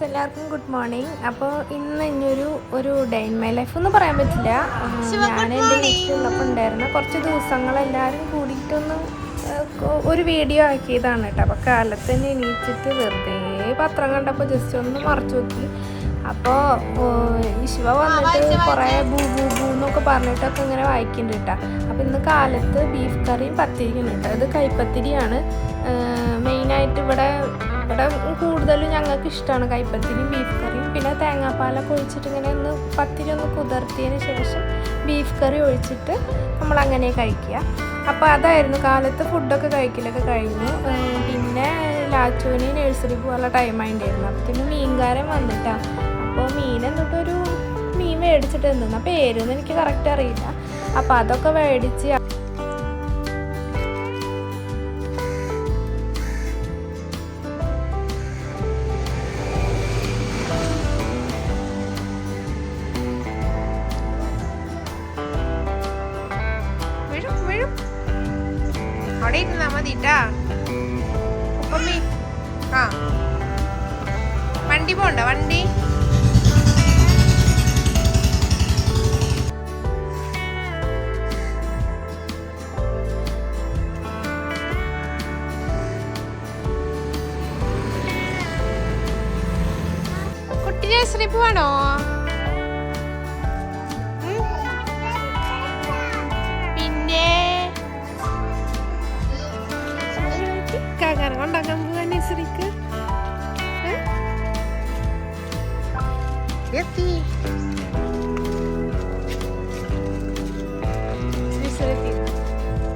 Friends, എല്ലാവർക്കും good morning. അപ്പോൾ ഇന്ന് ഒരു ഡേ ഇൻ മൈ ലൈഫ് എന്ന് പറയാൻ പറ്റില്ല. ഞാൻ എൻ്റെ വീട്ടിലുള്ളപ്പോൾ ഉണ്ടായിരുന്ന കുറച്ച് ദിവസങ്ങളെല്ലാവരും കൂടിയിട്ടൊന്ന് ഒരു വീഡിയോ ആക്കിയതാണ് കേട്ടോ. അപ്പോൾ കാലത്ത് തന്നെ എണീച്ചിട്ട് വെറുതെ പത്രം കണ്ടപ്പോൾ ജസ്റ്റ് ഒന്ന് മറച്ചു നോക്കി. അപ്പോൾ ശിവ വന്നിട്ട് കുറേ ബൂ ബൂ ബൂ എന്നൊക്കെ പറഞ്ഞിട്ടൊക്കെ ഇങ്ങനെ വായിക്കുന്നുണ്ട് കേട്ടോ. അപ്പോൾ ഇന്ന് കാലത്ത് ബീഫ് കറിയും പത്തിരിയും കേട്ടോ. ഇത് കൈപ്പത്തിരിയാണ് മെയിനായിട്ട്. ഇവിടെ കൂടുതലും ഞങ്ങൾക്ക് ഇഷ്ടമാണ് കൈപ്പത്തിരിയും ബീഫ് കറിയും. പിന്നെ തേങ്ങാപ്പാലൊക്കെ ഒഴിച്ചിട്ട് ഇങ്ങനെ ഒന്ന് പത്തിരി ഒന്ന് കുതിർത്തിയതിന് ശേഷം ബീഫ് കറി ഒഴിച്ചിട്ട് നമ്മളങ്ങനെ കഴിക്കുക. അപ്പോൾ അതായിരുന്നു കാലത്ത്. ഫുഡൊക്കെ കഴിക്കലൊക്കെ കഴിഞ്ഞു. പിന്നെ ലാച്ചുവിന് നഴ്സറി പോകാനുള്ള ടൈമായിട്ടുണ്ടായിരുന്നു. അപ്പോൾ പിന്നെ മീൻകാരൻ വന്നിട്ടാണ്. അപ്പോൾ മീൻ എന്നിട്ടൊരു മീൻ മേടിച്ചിട്ട് എന്തെന്നാ പേരൊന്നും എനിക്ക് കറക്റ്റ് അറിയില്ല. അപ്പോൾ അതൊക്കെ മേടിച്ച് അവിടെ ഇരുന്നാ മതിട്ടാ. ആ വണ്ടി പോണ്ട, വണ്ടി കുട്ടി നഴ്സറി പോവാണോ? കൊണ്ടാക്കാൻ പോവാ നഴ്സറിക്ക്. എത്തി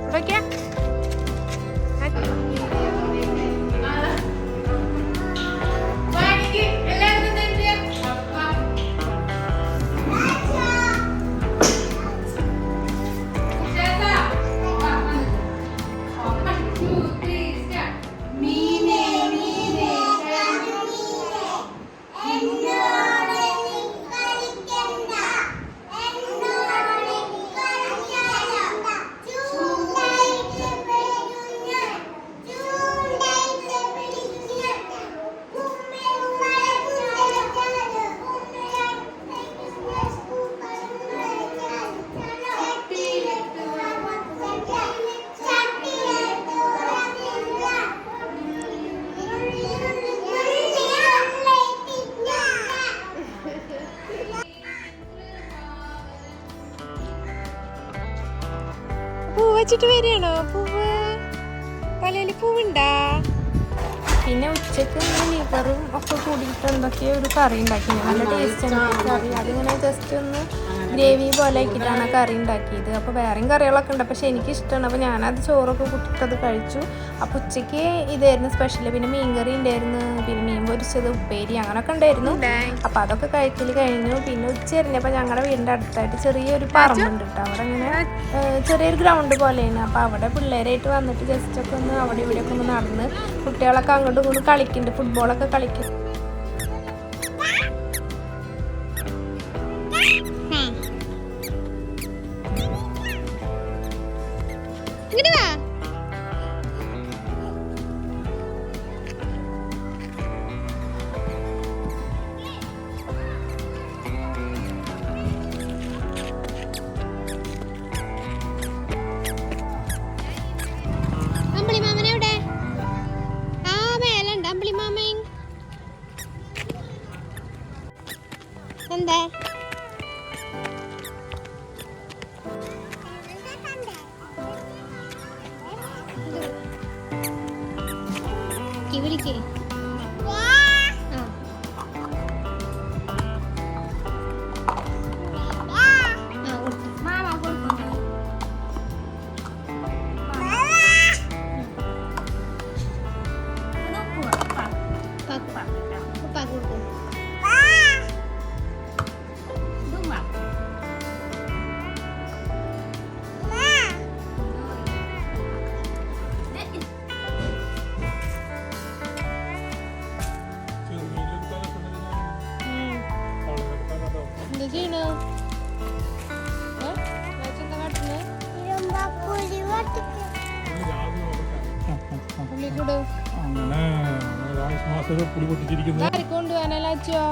ഇവിടേക്കാ പൂവച്ചിട്ട് വരികയാണോ? പൂവ് തലയിൽ പൂവുണ്ടാ? പിന്നെ ഉച്ചയ്ക്ക് ലിവറും ഒക്കെ കൂടിയിട്ട് എന്തൊക്കെയോ ഒരു കറി ഉണ്ടാക്കി. നല്ല ടേസ്റ്റാണ് കറി. അതിങ്ങനെ ജസ്റ്റ് ഒന്ന് ഗ്രേവി പോലെ ആക്കിയിട്ടാണ് കറി ഉണ്ടാക്കിയത്. അപ്പോൾ വേറെയും കറികളൊക്കെ ഉണ്ട്, പക്ഷേ എനിക്കിഷ്ടമാണ്. അപ്പോൾ ഞാനത് ചോറൊക്കെ കൂട്ടിയിട്ടത് കഴിച്ചു. അപ്പോൾ ഉച്ചയ്ക്ക് ഇതായിരുന്നു സ്പെഷ്യൽ. പിന്നെ മീൻ കറി ഉണ്ടായിരുന്നു, പിന്നെ മീൻ പൊരിച്ചത്, ഉപ്പേരി അങ്ങനെയൊക്കെ ഉണ്ടായിരുന്നു. അപ്പോൾ അതൊക്കെ കഴിക്കൽ കഴിഞ്ഞു. പിന്നെ ഉച്ച കഴിഞ്ഞപ്പോൾ ഞങ്ങളുടെ വീടിൻ്റെ അടുത്തായിട്ട് ചെറിയൊരു പറമ്പുണ്ട് കേട്ടോ. അവിടെ ഇങ്ങനെ ചെറിയൊരു ഗ്രൗണ്ട് പോലെയാണ്. അപ്പോൾ അവിടെ പിള്ളേരായിട്ട് വന്നിട്ട് ജസ്റ്റ് ഒക്കെ ഒന്ന് അവിടെ ഇവിടെയൊക്കെ ഒന്ന് നടന്ന് കുട്ടികളൊക്കെ അങ്ങോട്ടും ഇങ്ങോട്ടും കളിക്കുന്നുണ്ട്, ഫുട്ബോളൊക്കെ കളിക്കും. എന്താ വിളിക്കേ? ഉള്ളി കൂട് അങ്ങനെ മാസ്റ്റർ പുളി പൊട്ടിച്ചിരിക്കുന്നത് ആർക്ക് കൊണ്ടുപോകാനല്ലോ അച്ചുവോ